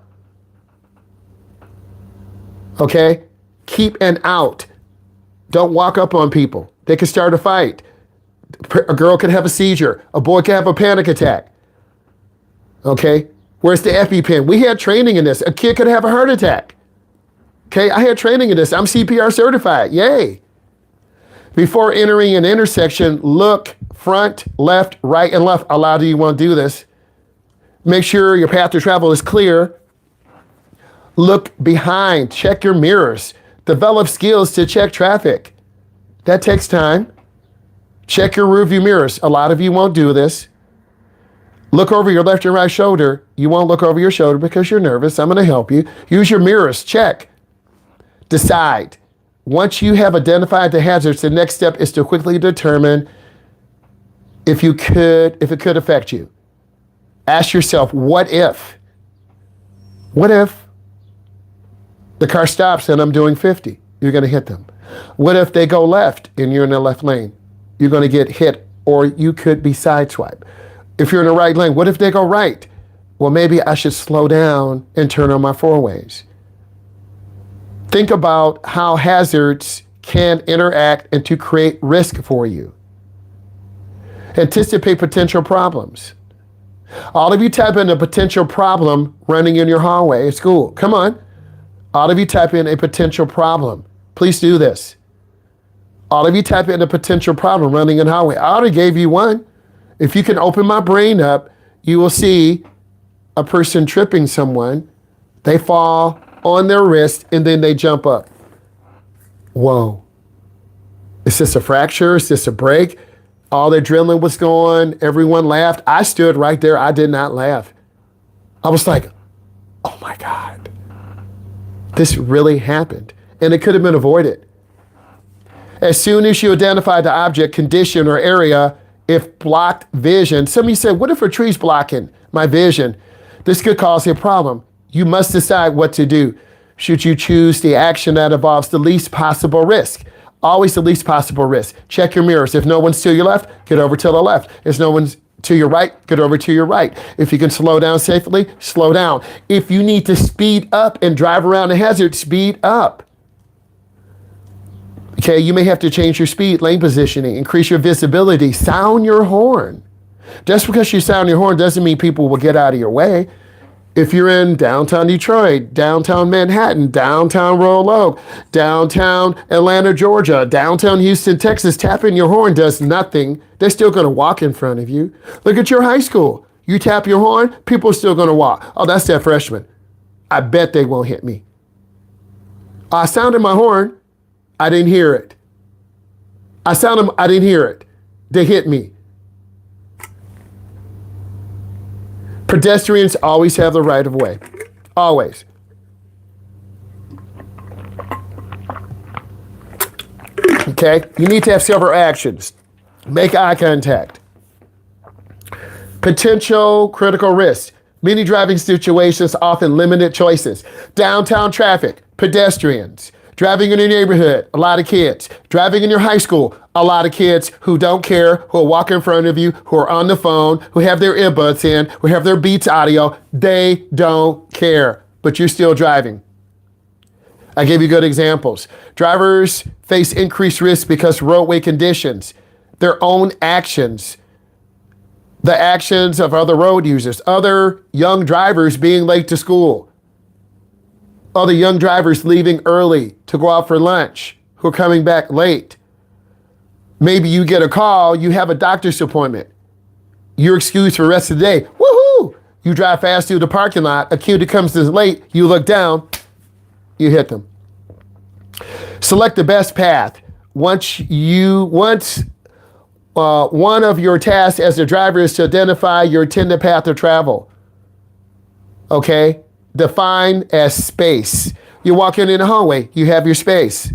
Okay? Keep an out. Don't walk up on people. They can start a fight. A girl could have a seizure. A boy could have a panic attack. Okay? Where's the EpiPen? We had training in this. A kid could have a heart attack. Okay? I had training in this. I'm CPR certified. Yay. Before entering an intersection, look front, left, right, and left. A lot of you won't do this. Make sure your path to travel is clear. Look behind. Check your mirrors. Develop skills to check traffic. That takes time. Check your rearview mirrors. A lot of you won't do this. Look over your left and right shoulder. You won't look over your shoulder because you're nervous. I'm going to help you. Use your mirrors. Check. Decide. Once you have identified the hazards, the next step is to quickly determine if it could affect you. Ask yourself, what if? What if the car stops and I'm doing 50? You're going to hit them. What if they go left and you're in the left lane? You're going to get hit, or you could be sideswiped. If you're in the right lane, what if they go right? Well, maybe I should slow down and turn on my four ways. Think about how hazards can interact and to create risk for you. Anticipate potential problems. All of you type in a potential problem running in your hallway at school. Come on. All of you type in a potential problem. Please do this. All of you type in a potential problem running in the hallway. I already gave you one. If you can open my brain up, you will see a person tripping someone. They fall on their wrist and then they jump up. Whoa. Is this a fracture? Is this a break? All the adrenaline was going. Everyone laughed. I stood right there. I did not laugh. I was like, oh my God. This really happened. And it could have been avoided. As soon as you identify the object, condition, or area, if blocked vision, some of you said, what if a tree's blocking my vision? This could cause a problem. You must decide what to do. Should you choose the action that involves the least possible risk? Always the least possible risk. Check your mirrors. If no one's to your left, get over to the left. If no one's to your right, get over to your right. If you can slow down safely, slow down. If you need to speed up and drive around a hazard, speed up. Okay, you may have to change your speed, lane positioning, increase your visibility, sound your horn. Just because you sound your horn doesn't mean people will get out of your way. If you're in downtown Detroit, downtown Manhattan, downtown Royal Oak, downtown Atlanta, Georgia, downtown Houston, Texas, tapping your horn does nothing. They're still going to walk in front of you. Look at your high school. You tap your horn, people are still going to walk. Oh, that's that freshman. I bet they won't hit me. I sounded my horn. I didn't hear it. I didn't hear it. They hit me. Pedestrians always have the right of way. Always. Okay? You need to have several actions. Make eye contact. Potential critical risks. Many driving situations often limited choices. Downtown traffic, pedestrians. Driving in your neighborhood, a lot of kids. Driving in your high school, a lot of kids who don't care, who will walk in front of you, who are on the phone, who have their earbuds in, who have their Beats audio. They don't care, but you're still driving. I gave you good examples. Drivers face increased risk because roadway conditions, their own actions, the actions of other road users, other young drivers being late to school, other young drivers leaving early to go out for lunch, who are coming back late. Maybe you get a call, you have a doctor's appointment. You're excused for the rest of the day. Woohoo! You drive fast through the parking lot, a kid who comes in late, you look down, you hit them. Select the best path. Once one of your tasks as a driver is to identify your intended path of travel. Okay? Defined as space. You walk in the hallway, you have your space.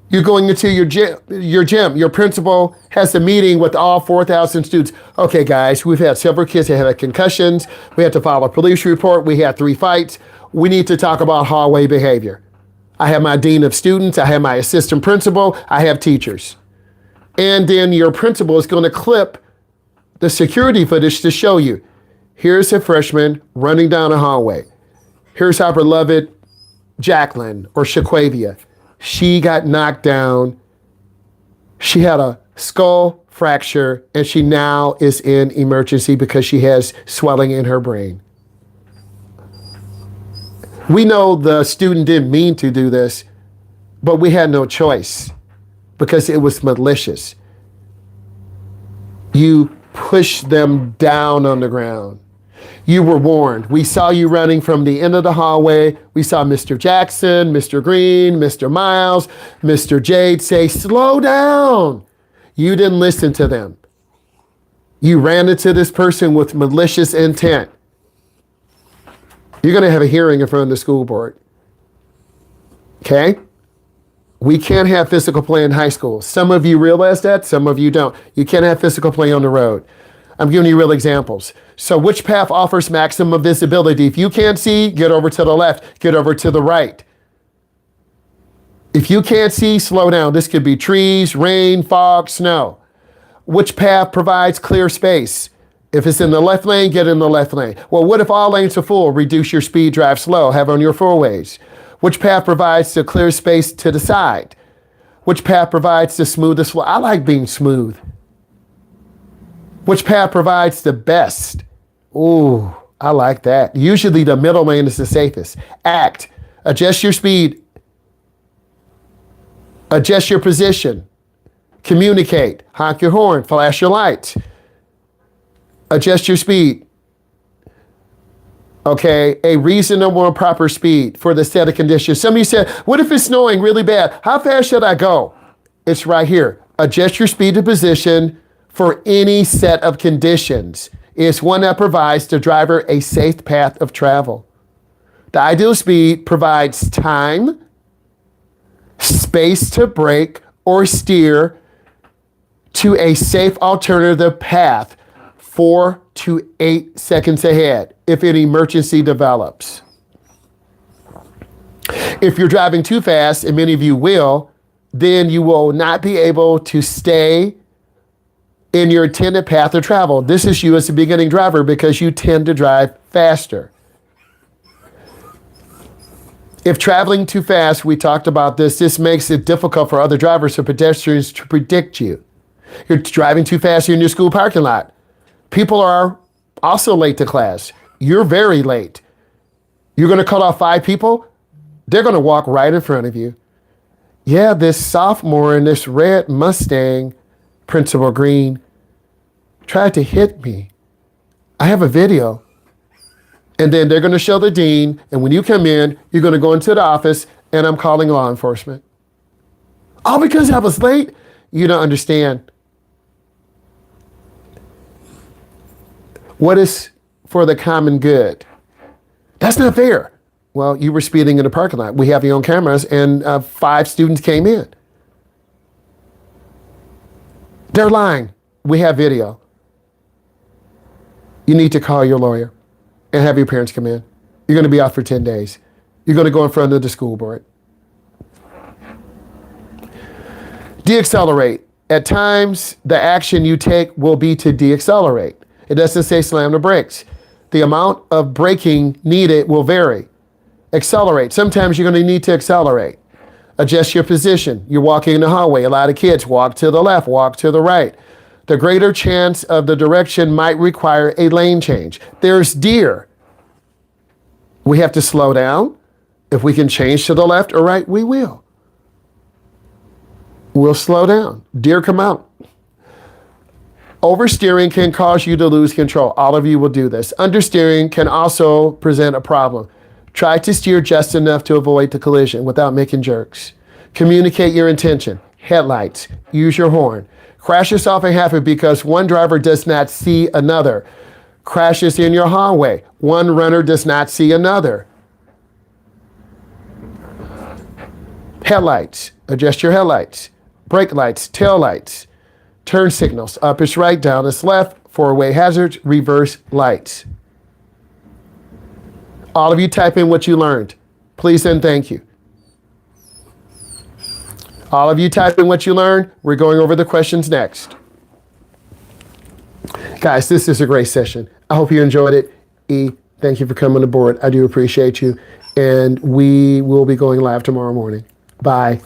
You're going into your gym. Your principal has a meeting with all 4,000 students. Okay, guys, we've had several kids that have had concussions. We had to file a police report. We had 3 fights. We need to talk about hallway behavior. I have my dean of students. I have my assistant principal. I have teachers. And then your principal is going to clip the security footage to show you. Here's a freshman running down a hallway. Here's our beloved Jacqueline or Shaquavia. She got knocked down. She had a skull fracture, and she now is in emergency because she has swelling in her brain. We know the student didn't mean to do this, but we had no choice because it was malicious. You pushed them down on the ground. You were warned. We saw you running from the end of the hallway. We saw Mr. Jackson, Mr. Green, Mr. Myles, Mr. Jade say, slow down. You didn't listen to them. You ran into this person with malicious intent. You're going to have a hearing in front of the school board. Okay? We can't have physical play in high school. Some of you realize that, some of you don't. You can't have physical play on the road. I'm giving you real examples. So which path offers maximum visibility? If you can't see, get over to the left, get over to the right. If you can't see, slow down. This could be trees, rain, fog, snow. Which path provides clear space? If it's in the left lane, get in the left lane. Well, what if all lanes are full? Reduce your speed, drive slow, have on your 4-ways. Which path provides the clear space to the side? Which path provides the smoothest flow? I like being smooth. Which path provides the best? Ooh, I like that. Usually the middle lane is the safest. Act. Adjust your speed. Adjust your position. Communicate. Honk your horn. Flash your lights. Adjust your speed. Okay, a reasonable and proper speed for the set of conditions. Some of you said, what if it's snowing really bad? How fast should I go? It's right here. Adjust your speed to position for any set of conditions. It's one that provides the driver a safe path of travel. The ideal speed provides time, space to brake or steer to a safe alternative path 4 to 8 seconds ahead if an emergency develops. If you're driving too fast, and many of you will, then you will not be able to stay in your intended path of travel. This is you as a beginning driver because you tend to drive faster. If traveling too fast, we talked about this makes it difficult for other drivers or pedestrians to predict you. You're driving too fast in your school parking lot. People are also late to class. You're very late. You're going to cut off 5 people. They're going to walk right in front of you. Yeah, this sophomore in this red Mustang, Principal Green, tried to hit me. I have a video. And then they're going to show the dean. And when you come in, you're going to go into the office and I'm calling law enforcement. All because I was late? You don't understand. What is for the common good? That's not fair. Well, you were speeding in the parking lot. We have you on cameras and 5 students came in. They're lying. We have video. You need to call your lawyer and have your parents come in. You're going to be out for 10 days. You're going to go in front of the school board. Deaccelerate. At times, the action you take will be to deaccelerate. It doesn't say slam the brakes. The amount of braking needed will vary. Accelerate. Sometimes you're going to need to accelerate. Adjust your position. You're walking in the hallway. A lot of kids walk to the left, walk to the right. The greater chance of the direction might require a lane change. There's deer. We have to slow down. If we can change to the left or right, we will. We'll slow down. Deer come out. Oversteering can cause you to lose control. All of you will do this. Understeering can also present a problem. Try to steer just enough to avoid the collision without making jerks. Communicate your intention. Headlights. Use your horn. Crashes often happen because one driver does not see another. Crashes in your hallway. One runner does not see another. Headlights, adjust your headlights. Brake lights, tail lights. Turn signals, up is right, down is left. Four-way hazards, reverse lights. All of you type in what you learned. Please and thank you. All of you type in what you learned. We're going over the questions next. Guys, this is a great session. I hope you enjoyed it. E, thank you for coming aboard. I do appreciate you. And we will be going live tomorrow morning. Bye.